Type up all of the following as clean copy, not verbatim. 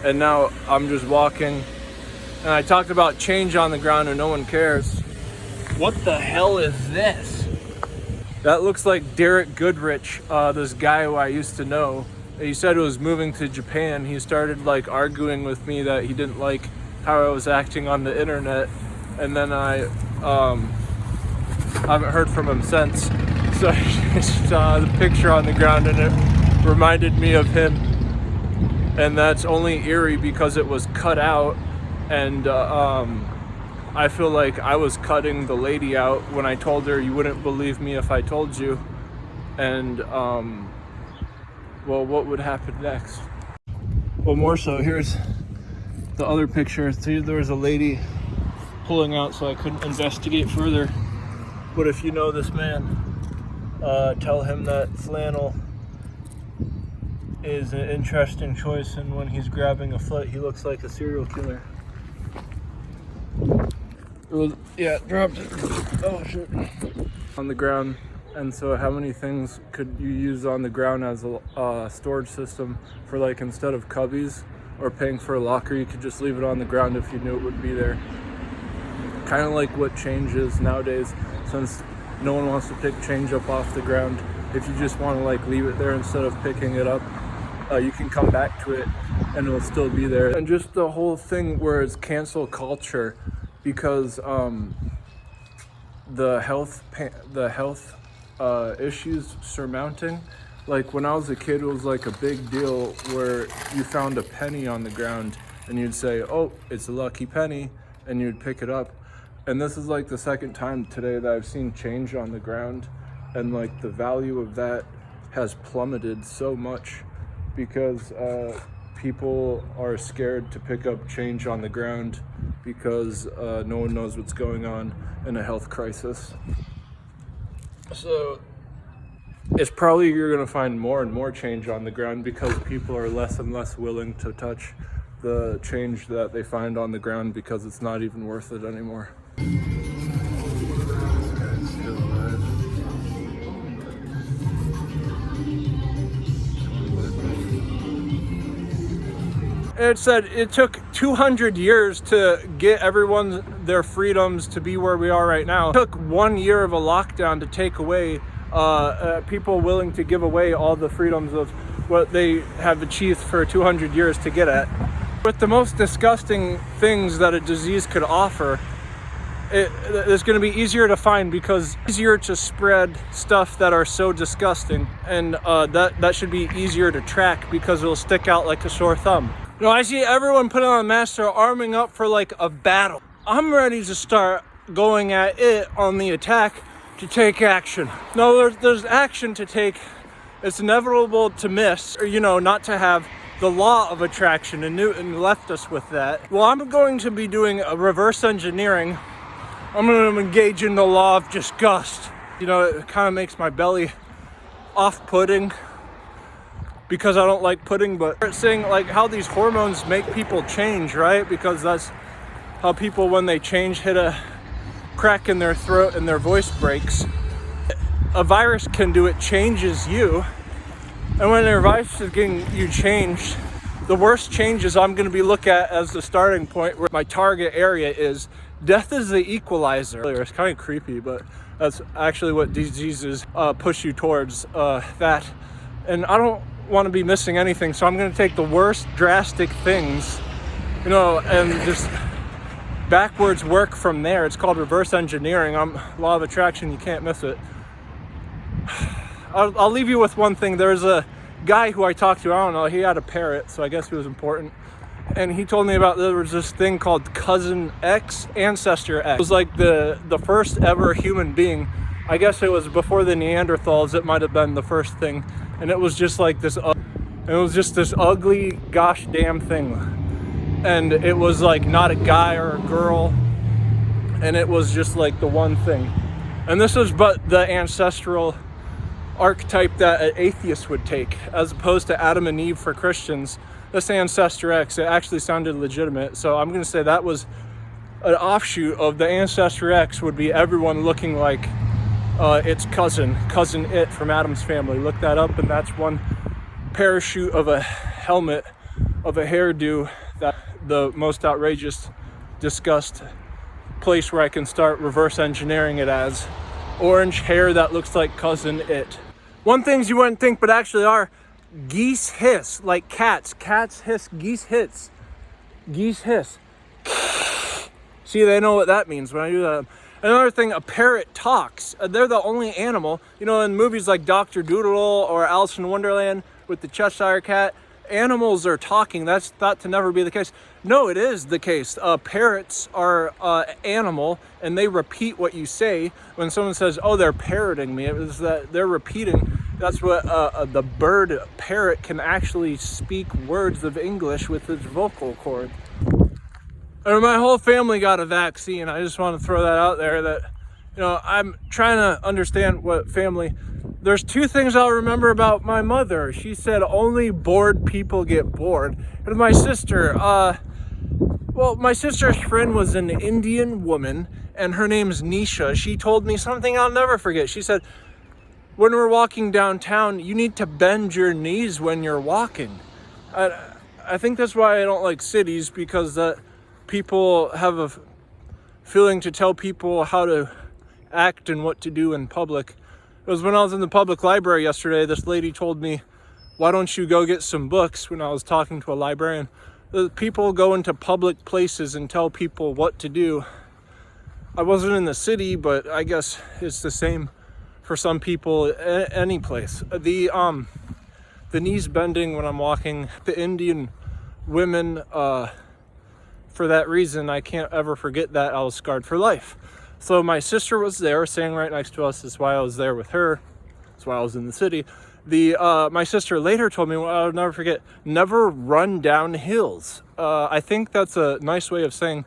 and now I'm just walking. And I talked about change on the ground and no one cares. What the hell is this? That looks like Derek Goodrich, this guy who I used to know. He said he was moving to Japan. He started like arguing with me that he didn't like how I was acting on the internet. And then I haven't heard from him since. So I just saw the picture on the ground and it reminded me of him. And that's only eerie because it was cut out. And I feel like I was cutting the lady out when I told her you wouldn't believe me if I told you. And well, what would happen next? Well, more so, here's the other picture. See, there was a lady pulling out, so I couldn't investigate further. But if you know this man, tell him that flannel is an interesting choice, and when he's grabbing a foot, he looks like a serial killer. Dropped it. Oh shit. On the ground. And so how many things could you use on the ground as a storage system for, like, instead of cubbies or paying for a locker, you could just leave it on the ground if you knew it would be there. Kind of like what change is nowadays, since no one wants to pick change up off the ground. If you just want to like leave it there instead of picking it up, you can come back to it and it'll still be there. And just the whole thing where it's cancel culture, because the health issues surmounting. Like when I was a kid, it was like a big deal where you found a penny on the ground and you'd say, oh, it's a lucky penny, and you'd pick it up. And this is like the second time today that I've seen change on the ground, and like the value of that has plummeted so much because people are scared to pick up change on the ground because no one knows what's going on in a health crisis. So it's probably you're going to find more and more change on the ground because people are less and less willing to touch the change that they find on the ground because it's not even worth it anymore. It said it took 200 years to get everyone their freedoms to be where we are right now. It took 1 year of a lockdown to take away people willing to give away all the freedoms of what they have achieved for 200 years to get at. With the most disgusting things that a disease could offer, it's going to be easier to find because it's easier to spread stuff that are so disgusting, and that should be easier to track because it'll stick out like a sore thumb. You know, I see everyone putting on a mask, they're arming up for like a battle. I'm ready to start going at it on the attack to take action. No, there's action to take. It's inevitable to miss, or, you know, not to have the law of attraction, and Newton left us with that. Well, I'm going to be doing a reverse engineering. I'm going to engage in the law of disgust. You know, it kind of makes my belly off-putting because I don't like pudding, but it's saying like how these hormones make people change, right? Because that's how people, when they change, hit a crack in their throat and their voice breaks. A virus can do it, changes you. And when their virus is getting you changed, the worst changes I'm going to be looking at as the starting point where my target area is. Death is the equalizer. It's kind of creepy, but that's actually what diseases push you towards, that. And I don't want to be missing anything, so I'm going to take the worst drastic things, you know, and just backwards work from there. It's called reverse engineering. Law of attraction, you can't miss it. I'll leave you with one thing. There's a guy who I talked to, I don't know, he had a parrot, so I guess he was important. And he told me about, there was this thing called Cousin X, Ancestor X. It was like the first ever human being. I guess it was before the Neanderthals, it might have been the first thing. And it was just like this, this ugly gosh damn thing. And it was like not a guy or a girl. And it was just like the one thing. And this was but the ancestral archetype that an atheist would take, as opposed to Adam and Eve for Christians. This Ancestor X, it actually sounded legitimate. So I'm going to say that was an offshoot of the Ancestor X, would be everyone looking like its cousin It from Adam's Family. Look that up, and that's one parachute of a helmet of a hairdo, that the most outrageous, disgust place where I can start reverse engineering it as orange hair that looks like Cousin It. One things you wouldn't think but actually are, geese hiss like cats. Cats hiss, geese hiss. Geese hiss. See, they know what that means when I do that. Another thing, a parrot talks. They're the only animal, you know, in movies like Dr. Doolittle or Alice in Wonderland with the Cheshire Cat, animals are talking. That's thought to never be the case. No, it is the case. Parrots are animal, and they repeat what you say. When someone says, oh, they're parroting me, it's that they're repeating. That's what the bird parrot can actually speak words of English with its vocal cord. And my whole family got a vaccine. I just want to throw that out there that, you know, I'm trying to understand what family. There's two things I'll remember about my mother. She said only bored people get bored. And my sister, well, my sister's friend was an Indian woman, and her name's Nisha. She told me something I'll never forget. She said, when we're walking downtown, you need to bend your knees when you're walking. I think that's why I don't like cities, because people have a feeling to tell people how to act and what to do in public. It was when I was in the public library yesterday, this lady told me, why don't you go get some books, when I was talking to a librarian. The people go into public places and tell people what to do. I wasn't in the city, but I guess it's the same for some people any place. The knees bending when I'm walking, the Indian women, for that reason, I can't ever forget that. I was scarred for life. So my sister was there, staying right next to us. That's why I was there with her. That's why I was in the city. My sister later told me, well, I'll never forget, never run down hills. I think that's a nice way of saying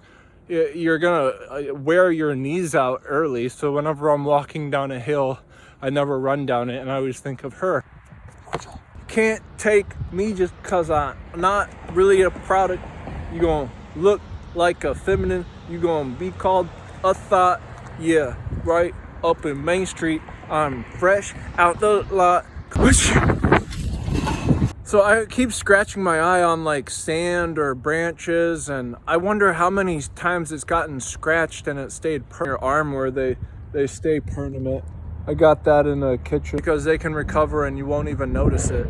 you're gonna wear your knees out early. So whenever I'm walking down a hill, I never run down it, and I always think of her. Can't take me just because I'm not really a product. You gonna look like a feminine. You gonna be called a thought. Yeah, right up in Main Street. I'm fresh out the lot. So I keep scratching my eye on like sand or branches, and I wonder how many times it's gotten scratched and it stayed permanent. Your arm where they stay permanent. I got that in the kitchen because they can recover and you won't even notice it.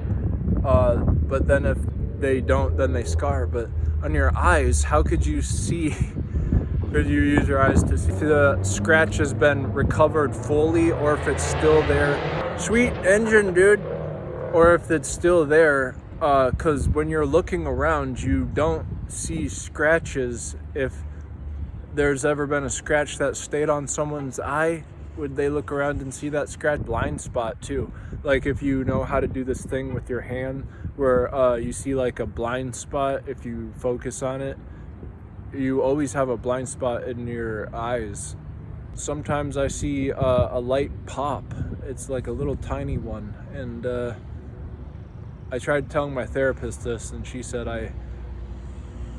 But then if they don't, then they scar. But on your eyes, how could you see? Could you use your eyes to see if the scratch has been recovered fully, or if it's still there? Sweet engine, dude. Or if it's still there, because when you're looking around, you don't see scratches. If there's ever been a scratch that stayed on someone's eye, would they look around and see that scratch? Blind spot too. Like if you know how to do this thing with your hand where you see like a blind spot, if you focus on it, you always have a blind spot in your eyes. Sometimes I see a light pop. It's like a little tiny one. And I tried telling my therapist this, and she said I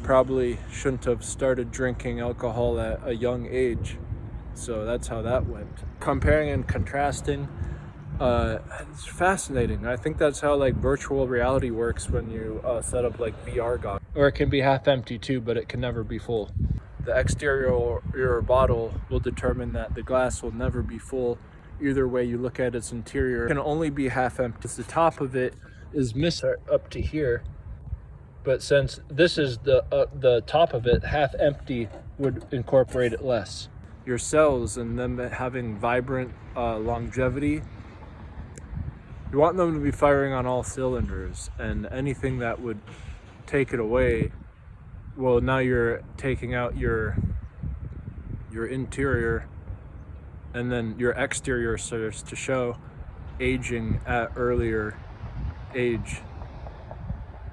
probably shouldn't have started drinking alcohol at a young age. So that's how that went. Comparing and contrasting, it's fascinating. I think that's how like virtual reality works when you set up like VR goggles. Or it can be half empty too, but it can never be full. The exterior or your bottle will determine that the glass will never be full. Either way you look at its interior, it can only be half empty. The top of it is missing up to here. But since this is the top of it, half empty would incorporate it less. Your cells and them having vibrant longevity, you want them to be firing on all cylinders, and anything that would take it away, well, now you're taking out your interior, and then your exterior starts to show aging at earlier age,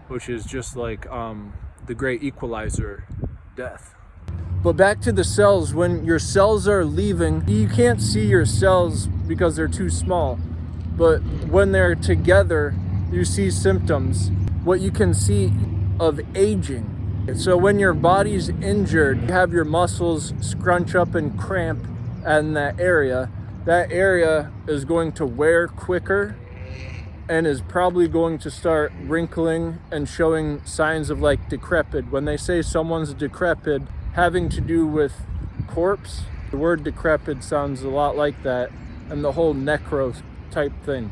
which is just like the great equalizer, death. But back to the cells, when your cells are leaving, you can't see your cells because they're too small. But when they're together, you see symptoms, what you can see of aging. So when your body's injured, you have your muscles scrunch up and cramp in that area is going to wear quicker and is probably going to start wrinkling and showing signs of like decrepit. When they say someone's decrepit, having to do with corpse, the word decrepit sounds a lot like that, and the whole necro type thing.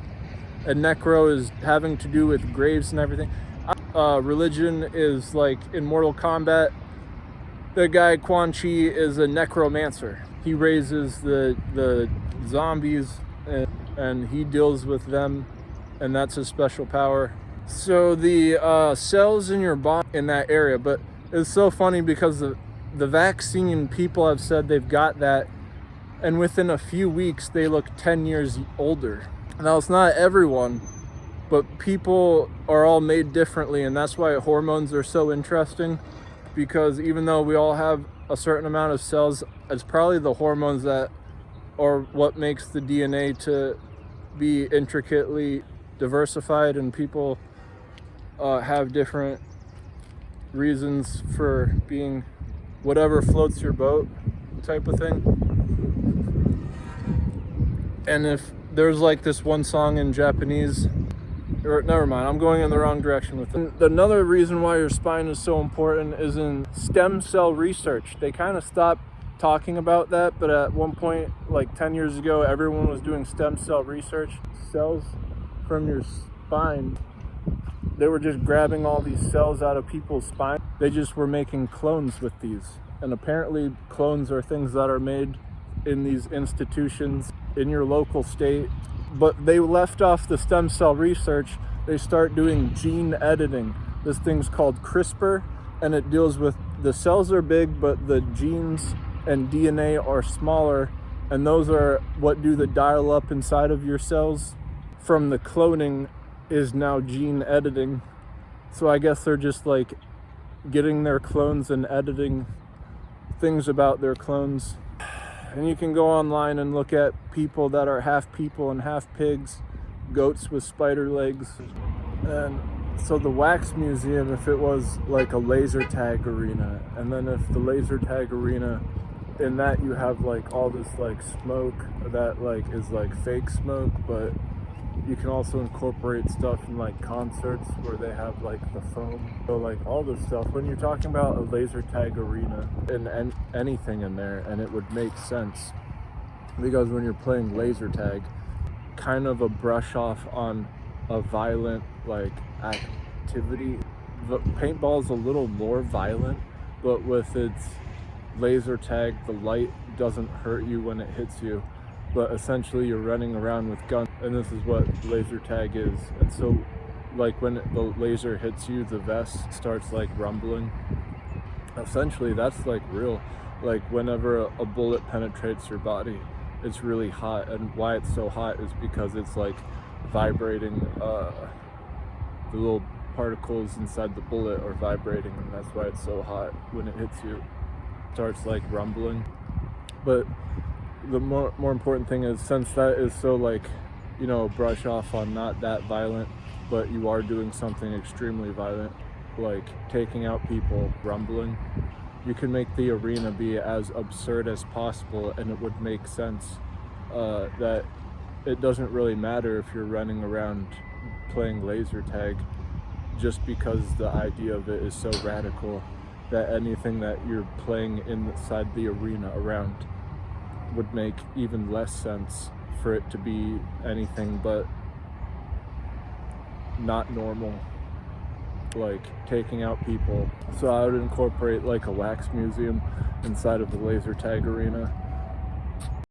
And necro is having to do with graves and everything. Religion is like in Mortal Kombat, the guy Quan Chi is a necromancer. He raises the zombies and he deals with them, and that's his special power. So the cells in your body in that area, but it's so funny because the vaccine people have said they've got that, and within a few weeks they look 10 years older. Now it's not everyone, but people are all made differently, and that's why hormones are so interesting, because even though we all have a certain amount of cells, it's probably the hormones that are what makes the DNA to be intricately diversified, and people have different reasons for being whatever floats your boat type of thing. And if there's like this one song in Japanese, or never mind, I'm going in the wrong direction with it. Another reason why your spine is so important is in stem cell research. They kind of stopped talking about that, but at one point, like 10 years ago, everyone was doing stem cell research. Cells from your spine, they were just grabbing all these cells out of people's spine. They just were making clones with these. And apparently clones are things that are made in these institutions in your local state. But they left off the stem cell research. They start doing gene editing. This thing's called CRISPR, and it deals with the cells are big, but the genes and DNA are smaller, and those are what do the dial up inside of your cells. From the cloning is now gene editing. So I guess they're just like getting their clones and editing things about their clones. And you can go online and look at people that are half people and half pigs, goats with spider legs. And so the wax museum, if it was like a laser tag arena, and then if the laser tag arena, in that you have like all this like smoke that like is like fake smoke, but you can also incorporate stuff in like concerts where they have like the foam. So like all this stuff, when you're talking about a laser tag arena and anything in there, and it would make sense because when you're playing laser tag, kind of a brush off on a violent like activity. The paintball is a little more violent, but with its laser tag, the light doesn't hurt you when it hits you. But essentially you're running around with guns, and this is what laser tag is. And so like when the laser hits you, the vest starts like rumbling. Essentially that's like real. Like whenever a bullet penetrates your body, it's really hot, and why it's so hot is because it's like vibrating. The little particles inside the bullet are vibrating, and that's why it's so hot. When it hits you, it starts like rumbling. But the more important thing is, since that is so like, you know, brush off on not that violent, but you are doing something extremely violent, like taking out people, rumbling, you can make the arena be as absurd as possible, and it would make sense that it doesn't really matter if you're running around playing laser tag, just because the idea of it is so radical that anything that you're playing inside the arena around would make even less sense for it to be anything but not normal, like taking out people. So I would incorporate like a wax museum inside of the laser tag arena.